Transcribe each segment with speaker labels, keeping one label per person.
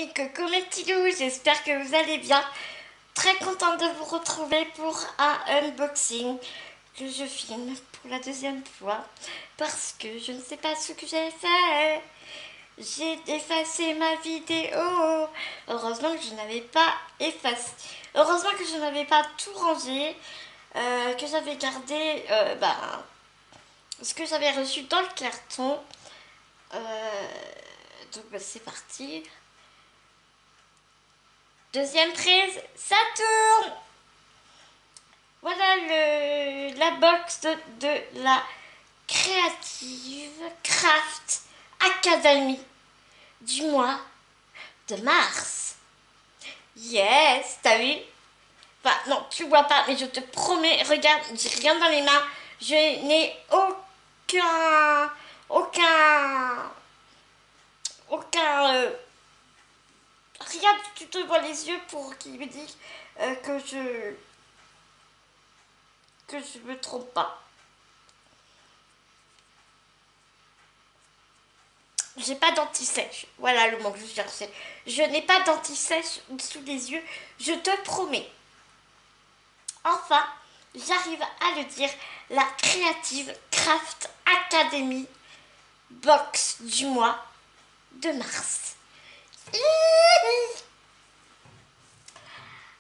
Speaker 1: amis, coucou mes petits loups, j'espère que vous allez bien. Très contente de vous retrouver pour un unboxing que je filme pour la deuxième fois parce que je ne sais pas ce que j'ai fait. J'ai effacé ma vidéo. Heureusement que je n'avais pas effacé. Heureusement que je n'avais pas tout rangé, que j'avais gardé ce que j'avais reçu dans le carton. C'est parti. Deuxième prise, ça tourne. Voilà la box de la Creative Craft Academy du mois de mars. Yes, t'as vu? Enfin, non, tu vois pas, mais je te promets, regarde, j'ai rien dans les mains. Je n'ai aucun regarde, tu te vois les yeux pour qu'il me dise que je me trompe pas. J'ai pas d'anti-sèche. Voilà le mot que je cherchais. Je n'ai pas d'anti-sèche sous les yeux, je te promets. Enfin, j'arrive à le dire, la Creative Craft Academy Box du mois de mars.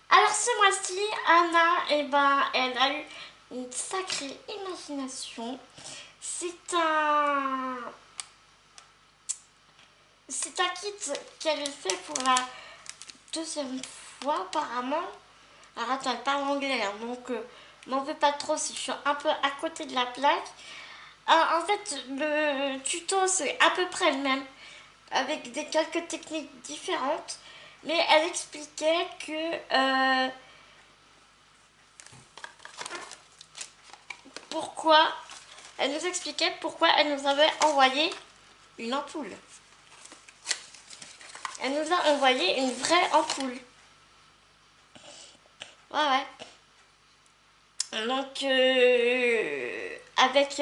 Speaker 1: Alors ce mois-ci, Anna, elle a eu une sacrée imagination. C'est un kit qu'elle fait pour la deuxième fois apparemment. Alors attends, elle parle anglais, hein, donc m'en veux pas trop si je suis un peu à côté de la plaque. En fait, le tuto c'est à peu près le même, avec quelques techniques différentes. Mais elle expliquait que elle nous expliquait pourquoi elle nous avait envoyé une ampoule. Elle nous a envoyé une vraie ampoule. Ouais. Donc, avec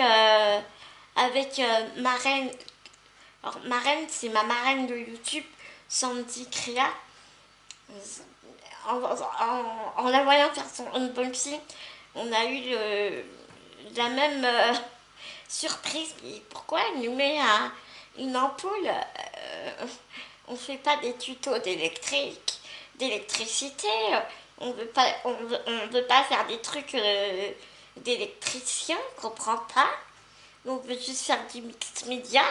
Speaker 1: ma reine. Alors, ma reine, c'est ma marraine de YouTube, Sandy Crea. En la voyant faire son unboxing, on a eu la même surprise. Et pourquoi elle nous met une ampoule? On fait pas des tutos d'électricité. On veut pas faire des trucs d'électricien, on comprend pas. On veut juste faire du mix média.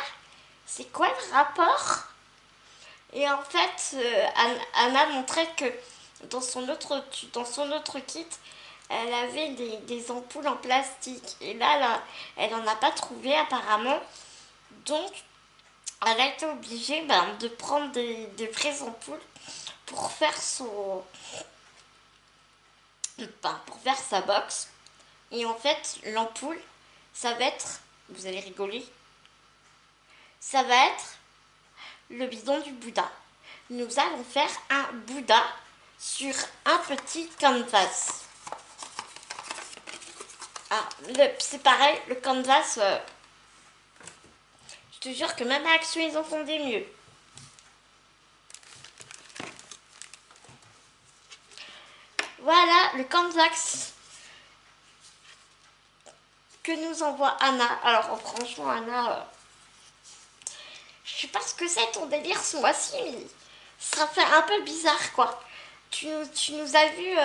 Speaker 1: C'est quoi le rapport? Et en fait, Anna montrait que dans son autre kit, elle avait des ampoules en plastique. Et là, elle n'en a pas trouvé apparemment. Donc, elle a été obligée de prendre des vraies ampoules pour faire pour faire sa box. Et en fait, l'ampoule, ça va être, vous allez rigoler, ça va être le bidon du Bouddha. Nous allons faire un Bouddha sur un petit canvas. Ah, c'est pareil, le canvas, je te jure que même à Action, ils en font des mieux. Voilà le canvas que nous envoie Anna. Alors franchement, Anna, je sais pas ce que c'est ton délire ce mois-ci, mais ça fait un peu bizarre quoi. Tu nous as vu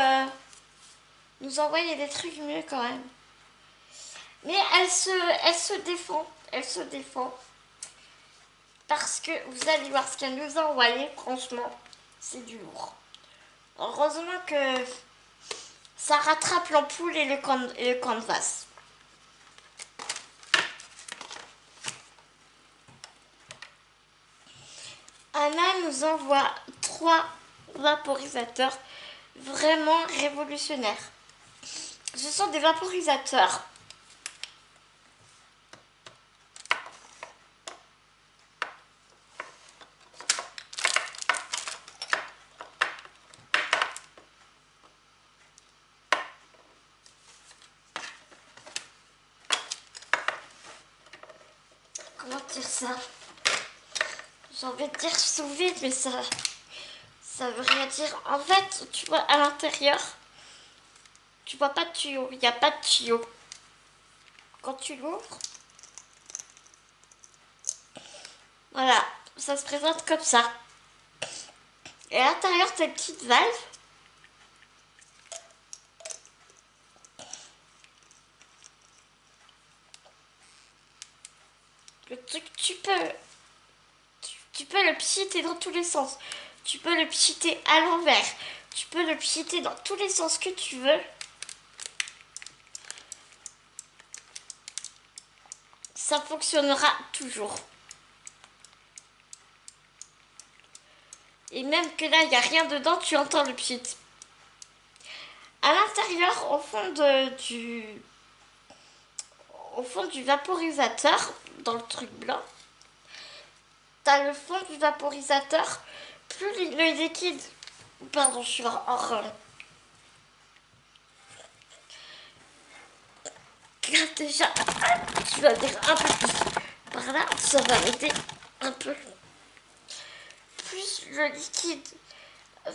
Speaker 1: nous envoyer des trucs mieux quand même. Mais elle se défend. Elle se défend. Parce que vous allez voir ce qu'elle nous a envoyé, franchement, c'est du lourd. Heureusement que ça rattrape l'ampoule et le canvas. Anna nous envoie 3 vaporisateurs vraiment révolutionnaires. Ce sont des vaporisateurs comment dire ça? J'ai envie de dire sous vide, mais ça Ça veut rien dire. En fait, tu vois, à l'intérieur, tu vois pas de tuyau. Il n'y a pas de tuyau. Quand tu l'ouvres, voilà, ça se présente comme ça. Et à l'intérieur, t'as une petite valve. Le truc, tu peux le pchiter dans tous les sens. Tu peux le pchiter à l'envers. Tu peux le pchiter dans tous les sens que tu veux. Ça fonctionnera toujours. Et même que là, il n'y a rien dedans, tu entends le pchit. À l'intérieur, au fond du vaporisateur, dans le truc blanc, t'as le fond du vaporisateur, plus le liquide... Pardon, je suis hors... Déjà, tu vas dire un peu plus par là, ça va m'aider un peu. Plus le liquide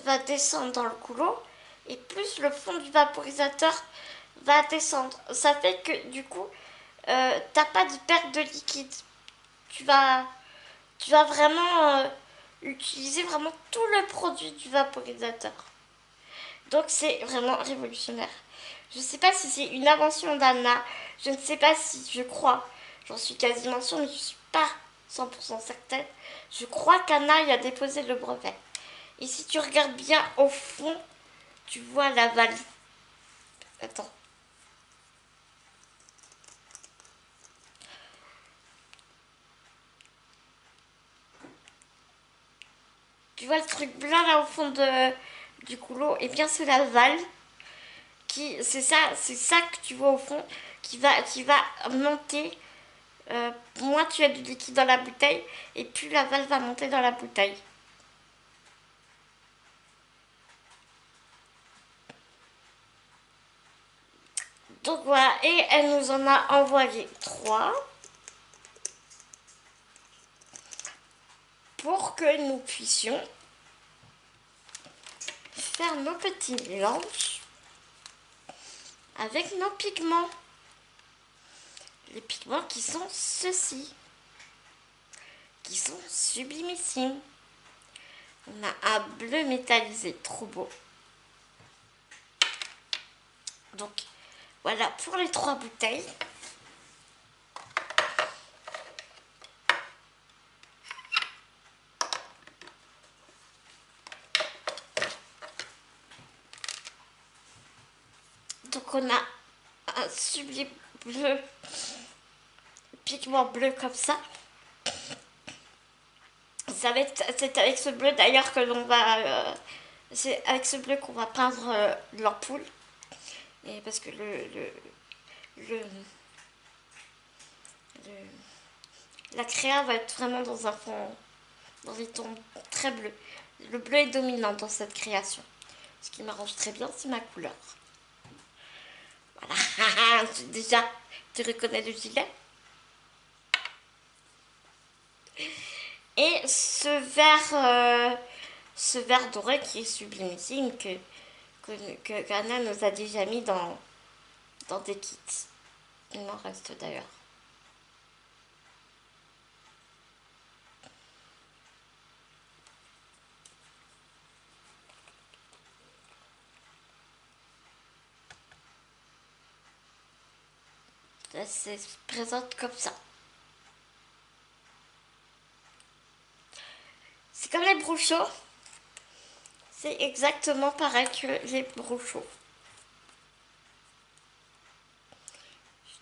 Speaker 1: va descendre dans le goulot, et plus le fond du vaporisateur va descendre. Ça fait que du coup, t'as pas de perte de liquide. Tu vas, tu vas vraiment utiliser vraiment tout le produit du vaporisateur. Donc c'est vraiment révolutionnaire. Je ne sais pas si c'est une invention d'Anna. Je ne sais pas si, je crois. J'en suis quasiment sûre, mais je ne suis pas 100% certaine. Je crois qu'Anna y a déposé le brevet. Et si tu regardes bien au fond, tu vois la valve. Attends. Tu vois le truc blanc là au fond du goulot. Et bien c'est la valve. C'est ça que tu vois au fond qui va monter. Moins tu as du liquide dans la bouteille et plus la valve va monter dans la bouteille. Donc voilà, et elle nous en a envoyé 3 pour que nous puissions faire nos petits mélanges avec nos pigments. Les pigments qui sont ceux-ci, qui sont sublimissimes. On a un bleu métallisé trop beau. Donc voilà pour les 3 bouteilles. Donc on a un sublime bleu, pigment bleu comme ça. C'est avec ce bleu d'ailleurs que l'on va... c'est avec ce bleu qu'on va peindre l'ampoule. Et parce que le- la créa va être vraiment dans un fond, dans des tons très bleus. Le bleu est dominant dans cette création. Ce qui m'arrange très bien, c'est ma couleur. Voilà. Déjà, tu reconnais le gilet. Et ce vert doré qui est sublimissime que Anna nous a déjà mis dans des kits. Il m'en reste d'ailleurs. Ça se présente comme ça. C'est comme les brochos. C'est exactement pareil que les brochos.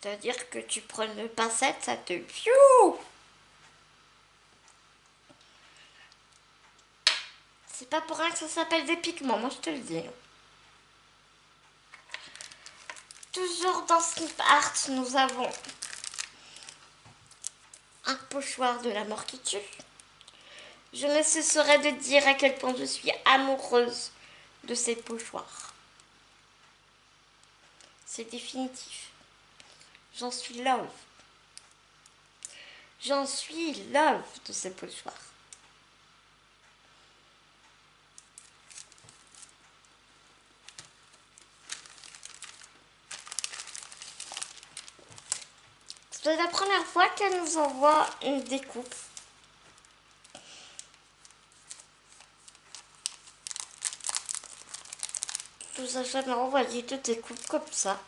Speaker 1: C'est-à-dire que tu prends une pincette, ça te... Pfiou. C'est pas pour rien que ça s'appelle des pigments, moi je te le dis. Toujours dans Snip Art, nous avons un pochoir de la mort qui tue. Je ne cesserai de dire à quel point je suis amoureuse de ces pochoirs. C'est définitif. J'en suis love. J'en suis love de ces pochoirs. C'est la première fois qu'elle nous envoie une découpe. Elle nous a jamais envoyé de découpe comme ça.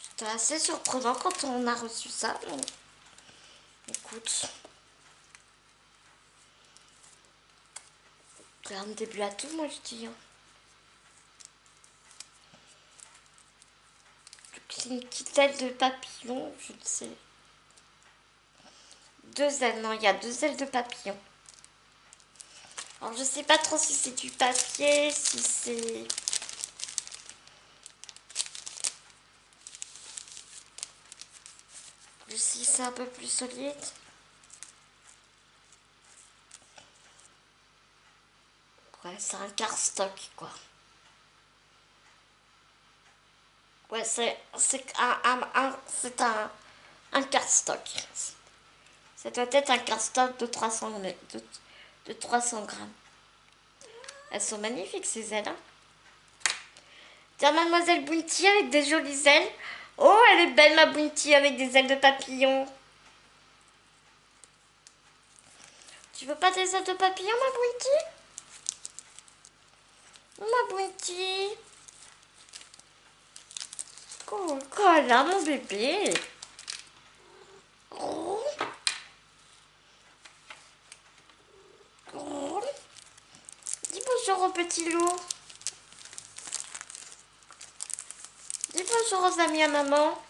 Speaker 1: C'était assez surprenant quand on a reçu ça. Mais écoute, c'est un début à tout, moi je dis. C'est une petite aile de papillon, je ne sais. 2 ailes, non, il y a 2 ailes de papillon. Alors je sais pas trop si c'est du papier, si c'est... Si c'est un peu plus solide. Ouais, c'est un cardstock, quoi. Ouais, c'est un cardstock. Ça doit être un cardstock de 300 grammes. Elles sont magnifiques, ces ailes. Hein. Tiens, Mademoiselle Bounty avec des jolies ailes. Oh, elle est belle, ma Bounty, avec des ailes de papillon. Tu veux pas des ailes de papillon, ma Bounty? Ma Bounty. Oh, là, mon bébé. Oh. Oh. Dis bonjour au petit loup. Dis bonjour aux amis à maman.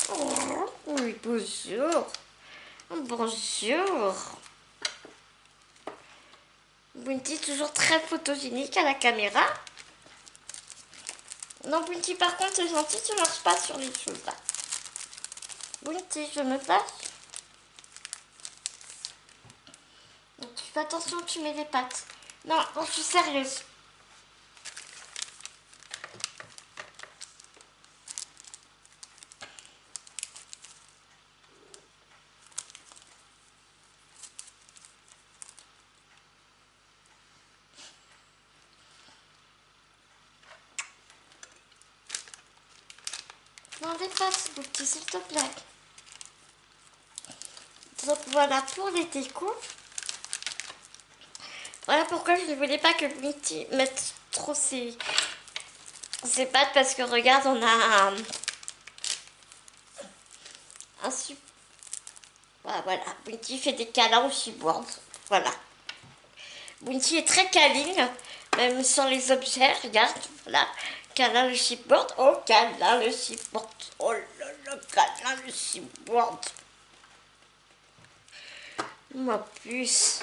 Speaker 1: Oh. Oui, bonjour. Bonjour. Bounty toujours très photogénique à la caméra. Non, Bounty, par contre, c'est gentil, tu marches pas sur les choses là. Bounty, je me fâche. Donc, tu fais attention, tu mets les pattes. Non, non, je suis sérieuse. Non, les pattes, Bounty, s'il te plaît. Donc, voilà pour les découpes. Voilà pourquoi je ne voulais pas que Bounty mette trop ses pattes parce que regarde, on a un super. Voilà, Bounty fait des câlins au chipboard. Voilà. Bounty est très câline, même sur les objets. Regarde, voilà. Câlin le chipboard. Oh, câlin le chipboard. Oh là là, câlin le chipboard. Ma puce.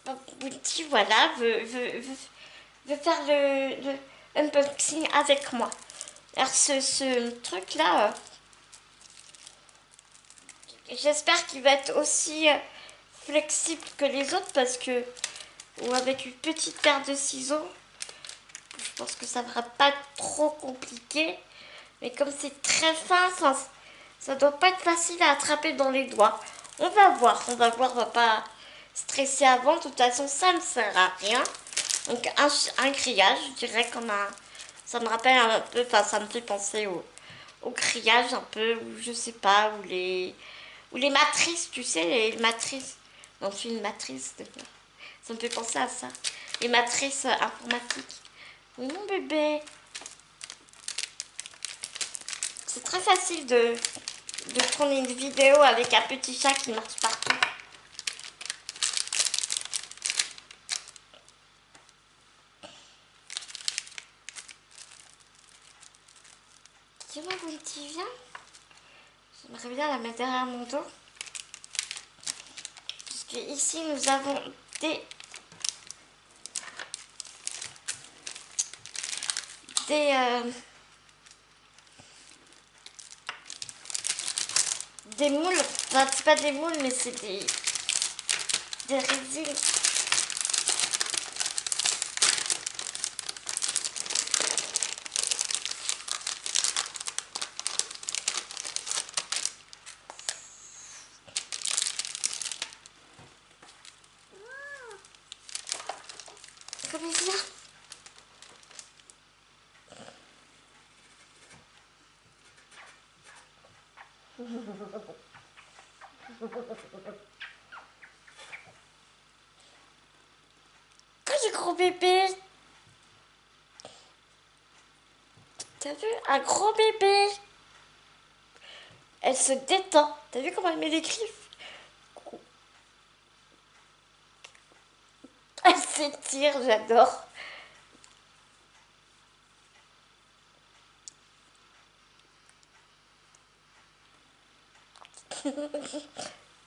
Speaker 1: Bounty, voilà, veut faire le unboxing avec moi. Alors, ce truc-là, j'espère qu'il va être aussi flexible que les autres parce que, ou avec une petite paire de ciseaux, je pense que ça ne va pas être trop compliqué. Mais comme c'est très fin, ça doit pas être facile à attraper dans les doigts. On va voir, on va pas stresser avant. De toute façon, ça ne sert à rien. Donc un grillage, je dirais comme un... Ça me rappelle un peu, enfin ça me fait penser au grillage un peu, ou je sais pas, ou les matrices, tu sais, les matrices. Non, c'est une matrice. Ça me fait penser à ça. Les matrices informatiques. Oui, mon bébé. C'est très facile de tourner une vidéo avec un petit chat qui marche partout. Dis-moi, Bounty, viens. J'aimerais bien la mettre derrière mon dos. Puisque ici, nous avons des des moules. Enfin, c'est pas des moules, mais c'est des résines. Comme il vient. Quel gros bébé. T'as vu? Un gros bébé. Elle se détend. T'as vu comment elle met les griffes? Elle s'étire, j'adore.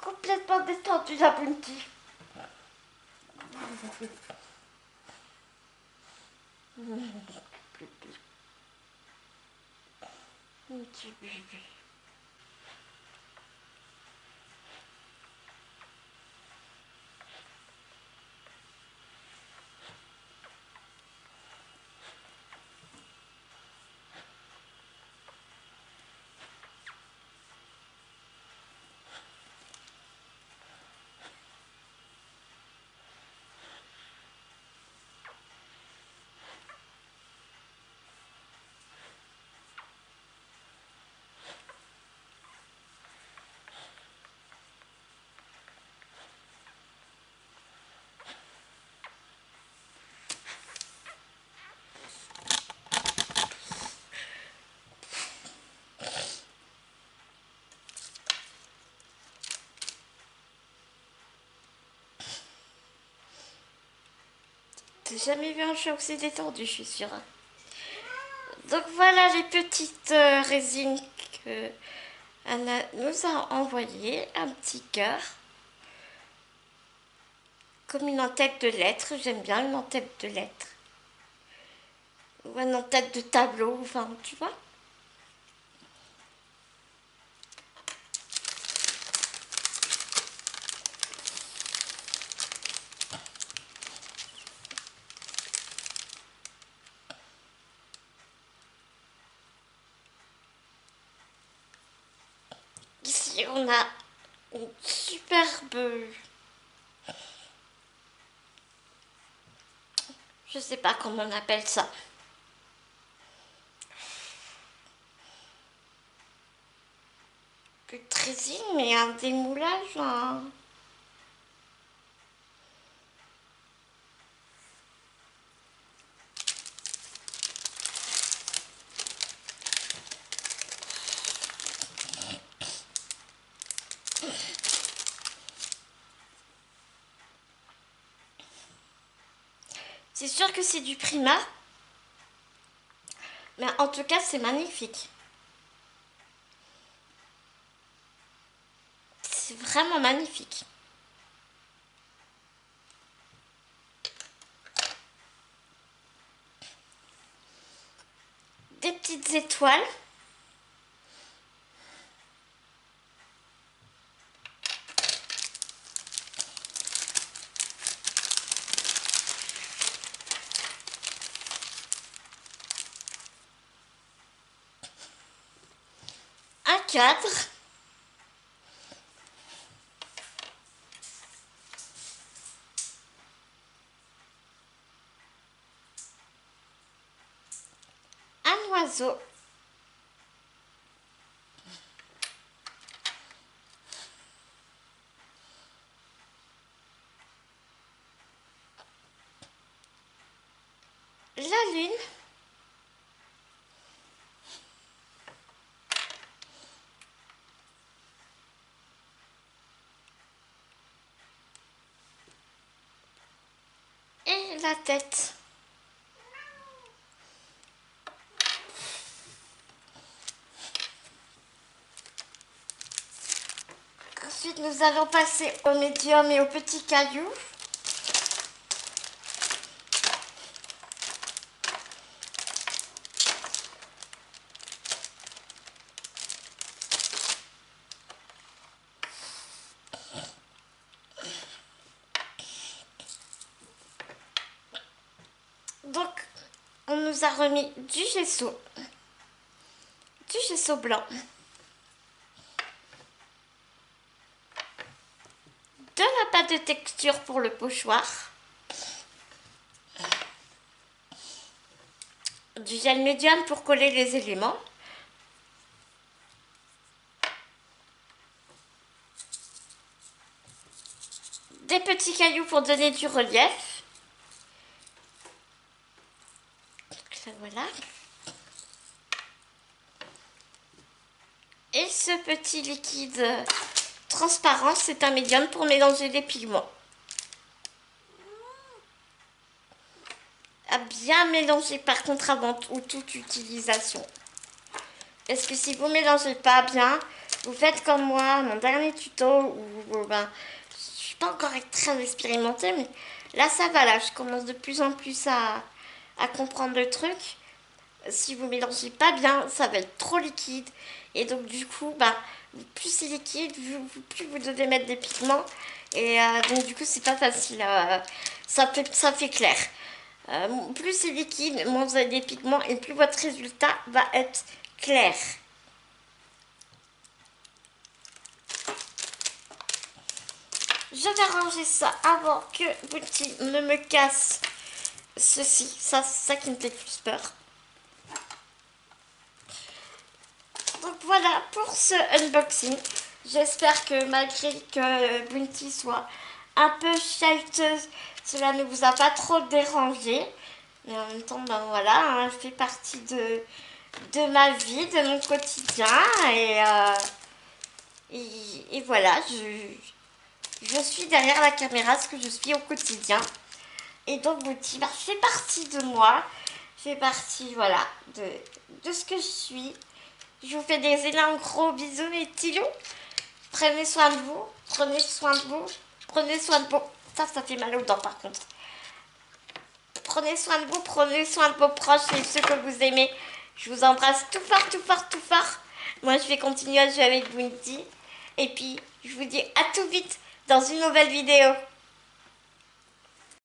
Speaker 1: Complètement détendue la Bunty. Petit bébé. T'as jamais vu un chat aussi détendu, je suis sûre. Donc voilà les petites résines que Anna nous a envoyées. Un petit cœur. Comme une en-tête de lettres. J'aime bien une en-tête de lettres. Ou une en-tête de tableau. Enfin, tu vois. Ici, on a une superbe... Je sais pas comment on appelle ça. Une trésine, mais un démoulage, C'est sûr que c'est du Prima. Mais en tout cas, c'est magnifique. C'est vraiment magnifique. Des petites étoiles. Un cadre. Un oiseau. La lune. Et la tête. Ensuite, nous allons passer au médium et au petit caillou. Donc, on nous a remis du gesso blanc, de la pâte de texture pour le pochoir, du gel médium pour coller les éléments, des petits cailloux pour donner du relief. Donc ça, voilà. Et ce petit liquide transparent, c'est un médium pour mélanger les pigments. À bien mélanger par contre avant toute utilisation. Parce que si vous mélangez pas bien, vous faites comme moi, mon dernier tuto, où ben, je suis pas encore très expérimentée, mais là ça va, là je commence de plus en plus à comprendre le truc. Si vous mélangez pas bien, ça va être trop liquide. Et donc du coup, bah, plus c'est liquide, plus vous devez mettre des pigments. Et donc du coup, c'est pas facile. Ça fait clair. Plus c'est liquide, moins vous avez des pigments et plus votre résultat va être clair. Je vais ranger ça avant que Bunty ne me casse ceci. Ça, c'est ça qui me fait le plus peur. Donc voilà pour ce unboxing. J'espère que malgré que Bunty soit un peu chahuteuse, cela ne vous a pas trop dérangé. Mais en même temps, ben voilà, hein, elle fait partie de ma vie, de mon quotidien. Et voilà, je suis derrière la caméra, ce que je suis au quotidien. Et donc Bunty fait partie de moi, fait partie, voilà, de ce que je suis. Je vous fais des énormes gros bisous mes petits loups. Prenez soin de vous, prenez soin de vous, prenez soin de vous. Ça fait mal aux dents par contre. Prenez soin de vous, prenez soin de vos proches et ceux que vous aimez. Je vous embrasse tout fort, tout fort, tout fort. Moi je vais continuer à jouer avec Bunty. Et puis je vous dis à tout vite dans une nouvelle vidéo.